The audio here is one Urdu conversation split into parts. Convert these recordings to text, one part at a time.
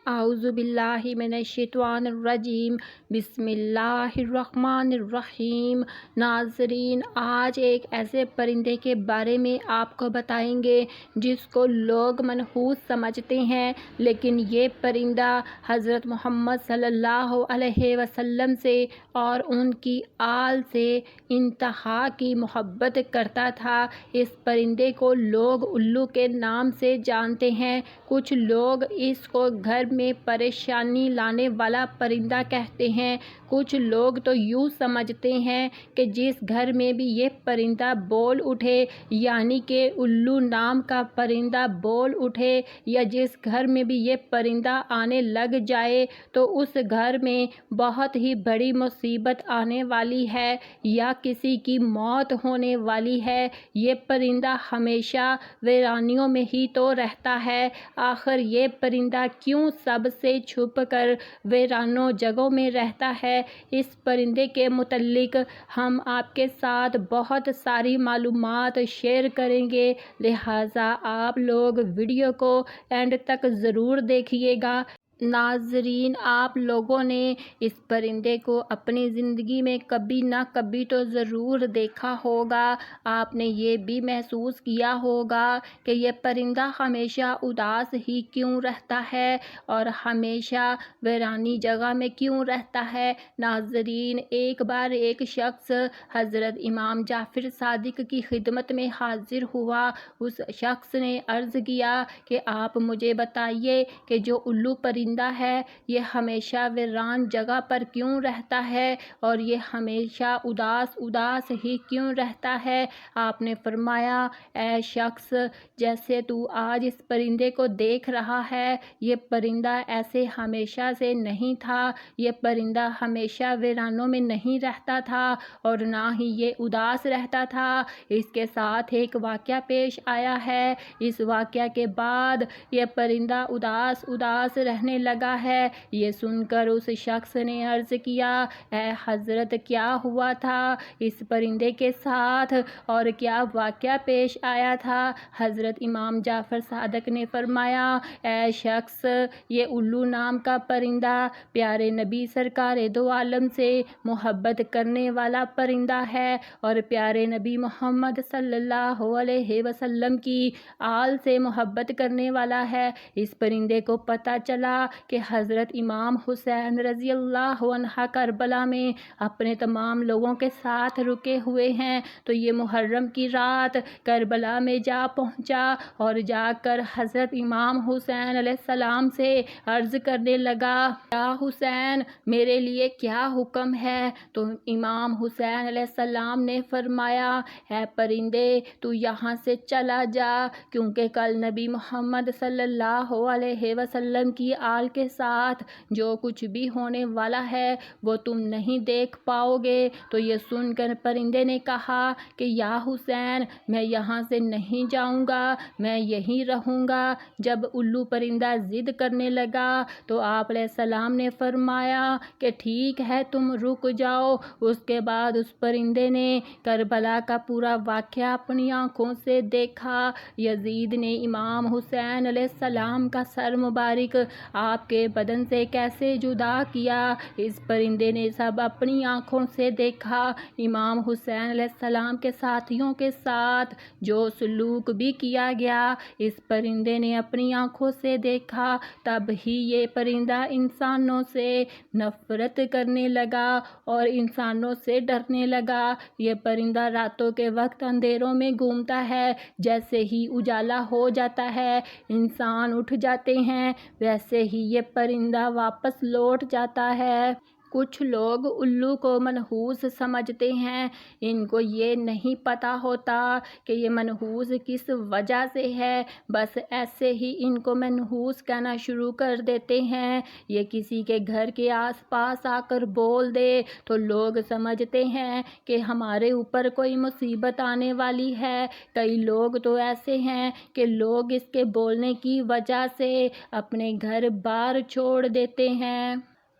اعوذ باللہ من الشیطان الرجیم، بسم اللہ الرحمن الرحیم۔ ناظرین، آج ایک ایسے پرندے کے بارے میں آپ کو بتائیں گے جس کو لوگ منحوس سمجھتے ہیں، لیکن یہ پرندہ حضرت محمد صلی اللہ علیہ وسلم سے اور ان کی آل سے انتہا کی محبت کرتا تھا۔ اس پرندے کو لوگ الو کے نام سے جانتے ہیں۔ کچھ لوگ اس کو گھر میں پریشانی لانے والا پرندہ کہتے ہیں۔ کچھ لوگ تو یوں سمجھتے ہیں کہ جس گھر میں بھی یہ پرندہ بول اٹھے، یعنی کہ الو نام کا پرندہ بول اٹھے، یا جس گھر میں بھی یہ پرندہ آنے لگ جائے تو اس گھر میں بہت ہی بڑی مصیبت آنے والی ہے یا کسی کی موت ہونے والی ہے۔ یہ پرندہ ہمیشہ ویرانیوں میں ہی تو رہتا ہے۔ آخر یہ پرندہ کیوں سب سے چھپ کر ویرانوں جگہوں میں رہتا ہے؟ اس پرندے کے متعلق ہم آپ کے ساتھ بہت ساری معلومات شیئر کریں گے، لہٰذا آپ لوگ ویڈیو کو اینڈ تک ضرور دیکھیے گا۔ ناظرین، آپ لوگوں نے اس پرندے کو اپنی زندگی میں کبھی نہ کبھی تو ضرور دیکھا ہوگا۔ آپ نے یہ بھی محسوس کیا ہوگا کہ یہ پرندہ ہمیشہ اداس ہی کیوں رہتا ہے اور ہمیشہ ویرانی جگہ میں کیوں رہتا ہے۔ ناظرین، ایک بار ایک شخص حضرت امام جعفر صادق کی خدمت میں حاضر ہوا۔ اس شخص نے عرض کیا کہ آپ مجھے بتائیے کہ جو الو پرندہ ہے یہ ہمیشہ ویران جگہ پر کیوں رہتا ہے اور یہ ہمیشہ اداس ہی کیوں رہتا ہے؟ آپ نے فرمایا، اے شخص، جیسے تو آج اس پرندے کو دیکھ رہا ہے، یہ پرندہ ایسے ہمیشہ سے نہیں تھا۔ یہ پرندہ ہمیشہ ویرانوں میں نہیں رہتا تھا اور نہ ہی یہ اداس رہتا تھا۔ اس کے ساتھ ایک واقعہ پیش آیا ہے۔ اس واقعہ کے بعد یہ پرندہ اداس رہنے لگا ہے۔ یہ سن کر اس شخص نے عرض کیا، اے حضرت، کیا ہوا تھا اس پرندے کے ساتھ اور کیا واقعہ پیش آیا تھا؟ حضرت امام جعفر صادق نے فرمایا، اے شخص، یہ الو نام کا پرندہ پیارے نبی سرکار دو عالم سے محبت کرنے والا پرندہ ہے اور پیارے نبی محمد صلی اللہ علیہ وسلم کی آل سے محبت کرنے والا ہے۔ اس پرندے کو پتہ چلا کہ حضرت امام حسین رضی اللہ عنہ کربلا میں اپنے تمام لوگوں کے ساتھ رکے ہوئے ہیں، تو یہ محرم کی رات کربلا میں جا پہنچا اور جا کر حضرت امام حسین علیہ السلام سے عرض کرنے لگا، یا حسین، میرے لیے کیا حکم ہے؟ تو امام حسین علیہ السلام نے فرمایا، اے پرندے، تو یہاں سے چلا جا، کیونکہ کل نبی محمد صلی اللہ علیہ وسلم کی آل کے ساتھ جو کچھ بھی ہونے والا ہے وہ تم نہیں دیکھ پاؤ گے۔ تو یہ سن کر پرندے نے کہا کہ یا حسین، میں یہاں سے نہیں جاؤں گا، میں یہیں رہوں گا۔ جب الو پرندہ ضد کرنے لگا تو آپ علیہ السلام نے فرمایا کہ ٹھیک ہے، تم رک جاؤ۔ اس کے بعد اس پرندے نے کربلا کا پورا واقعہ اپنی آنکھوں سے دیکھا۔ یزید نے امام حسین علیہ السلام کا سر مبارک آپ کے بدن سے کیسے جدا کیا، اس پرندے نے سب اپنی آنکھوں سے دیکھا۔ امام حسین علیہ السلام کے ساتھیوں کے ساتھ جو سلوک بھی کیا گیا، اس پرندے نے اپنی آنکھوں سے دیکھا۔ تب ہی یہ پرندہ انسانوں سے نفرت کرنے لگا اور انسانوں سے ڈرنے لگا۔ یہ پرندہ راتوں کے وقت اندھیروں میں گھومتا ہے، جیسے ہی اجالا ہو جاتا ہے انسان اٹھ جاتے ہیں، ویسے ہی یہ پرندہ واپس لوٹ جاتا ہے۔ کچھ لوگ الو کو منحوس سمجھتے ہیں، ان کو یہ نہیں پتہ ہوتا کہ یہ منحوس کس وجہ سے ہے، بس ایسے ہی ان کو منحوس کہنا شروع کر دیتے ہیں۔ یہ کسی کے گھر کے آس پاس آ کر بول دے تو لوگ سمجھتے ہیں کہ ہمارے اوپر کوئی مصیبت آنے والی ہے۔ کئی لوگ تو ایسے ہیں کہ لوگ اس کے بولنے کی وجہ سے اپنے گھر بار چھوڑ دیتے ہیں۔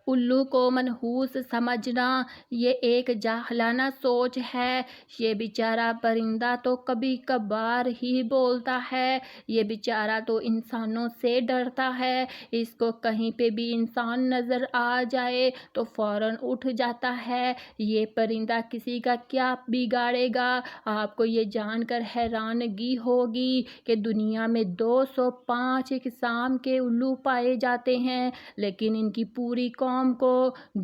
الو کو منحوس سمجھنا یہ ایک جاہلانہ سوچ ہے۔ یہ بیچارہ پرندہ تو کبھی کبھار ہی بولتا ہے، یہ بیچارہ تو انسانوں سے ڈرتا ہے، اس کو کہیں پہ بھی انسان نظر آ جائے تو فوراً اٹھ جاتا ہے۔ یہ پرندہ کسی کا کیا بگاڑے گا؟ آپ کو یہ جان کر حیرانگی ہوگی کہ دنیا میں 205 اقسام کے الو پائے جاتے ہیں، لیکن ان کی پوری قوم کو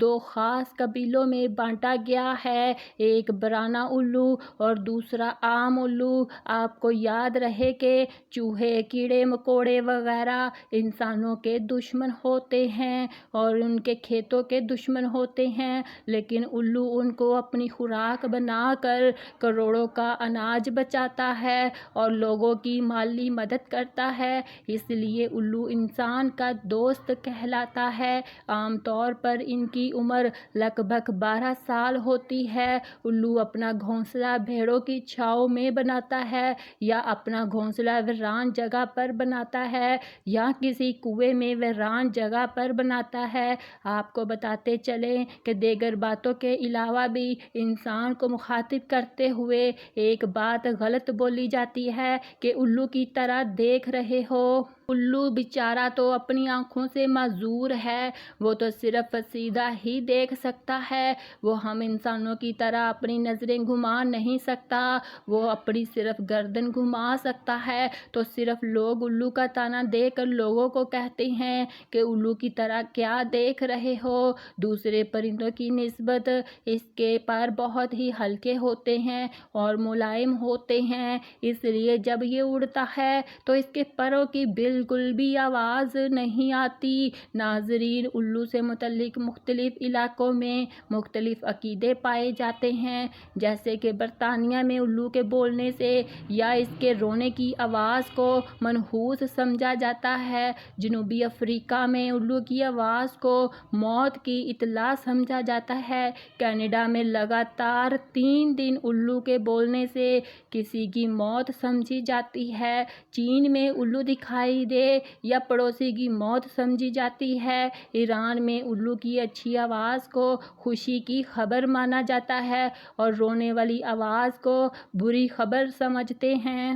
دو خاص قبیلوں میں بانٹا گیا ہے، ایک برانہ الو اور دوسرا عام الو۔ آپ کو یاد رہے کہ چوہے، کیڑے مکوڑے وغیرہ انسانوں کے دشمن ہوتے ہیں اور ان کے کھیتوں کے دشمن ہوتے ہیں، لیکن الو ان کو اپنی خوراک بنا کر کروڑوں کا اناج بچاتا ہے اور لوگوں کی مالی مدد کرتا ہے، اس لیے الو انسان کا دوست کہلاتا ہے۔ عام طور پر ان کی عمر لگ بھگ 12 سال ہوتی ہے۔ الو اپنا گھونسلہ بھیڑوں کی چھاؤں میں بناتا ہے یا اپنا گھونسلہ ویران جگہ پر بناتا ہے یا کسی کنویں میں ویران جگہ پر بناتا ہے۔ آپ کو بتاتے چلیں کہ دیگر باتوں کے علاوہ بھی انسان کو مخاطب کرتے ہوئے ایک بات غلط بولی جاتی ہے کہ الو کی طرح دیکھ رہے ہو۔ الو بیچارہ تو اپنی آنکھوں سے معذور ہے، وہ تو صرف سیدھا ہی دیکھ سکتا ہے، وہ ہم انسانوں کی طرح اپنی نظریں گھما نہیں سکتا، وہ اپنی صرف گردن گھما سکتا ہے۔ تو صرف لوگ الو کا طعنہ دے کر لوگوں کو کہتے ہیں کہ الو کی طرح کیا دیکھ رہے ہو، دوسرے پرندوں کی نسبت اس کے پر بہت ہی ہلکے ہوتے ہیں اور ملائم ہوتے ہیں، اس لیے جب یہ اڑتا ہے تو اس کے پروں کی بالکل بھی آواز نہیں آتی۔ ناظرین، الو سے متعلق مختلف علاقوں میں مختلف عقیدے پائے جاتے ہیں، جیسے کہ برطانیہ میں الو کے بولنے سے یا اس کے رونے کی آواز کو منحوس سمجھا جاتا ہے، جنوبی افریقہ میں الو کی آواز کو موت کی اطلاع سمجھا جاتا ہے، کینیڈا میں لگاتار 3 دن الو کے بولنے سے کسی کی موت سمجھی جاتی ہے، چین میں الو دکھائی دے یا پڑوسی کی موت سمجھی جاتی ہے، ایران میں الو کی اچھی آواز کو خوشی کی خبر مانا جاتا ہے اور رونے والی آواز کو بری خبر سمجھتے ہیں۔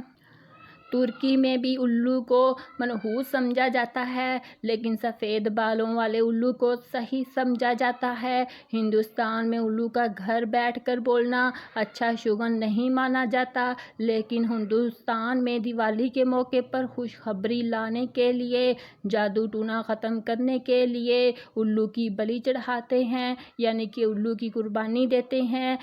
ترکی میں بھی الو کو منحوس سمجھا جاتا ہے، لیکن سفید بالوں والے الو کو صحیح سمجھا جاتا ہے۔ ہندوستان میں الو کا گھر بیٹھ کر بولنا اچھا شگون نہیں مانا جاتا، لیکن ہندوستان میں دیوالی کے موقع پر خوشخبری لانے کے لیے، جادو ٹونا ختم کرنے کے لیے الو کی بلی چڑھاتے ہیں، یعنی کہ الو کی قربانی دیتے ہیں۔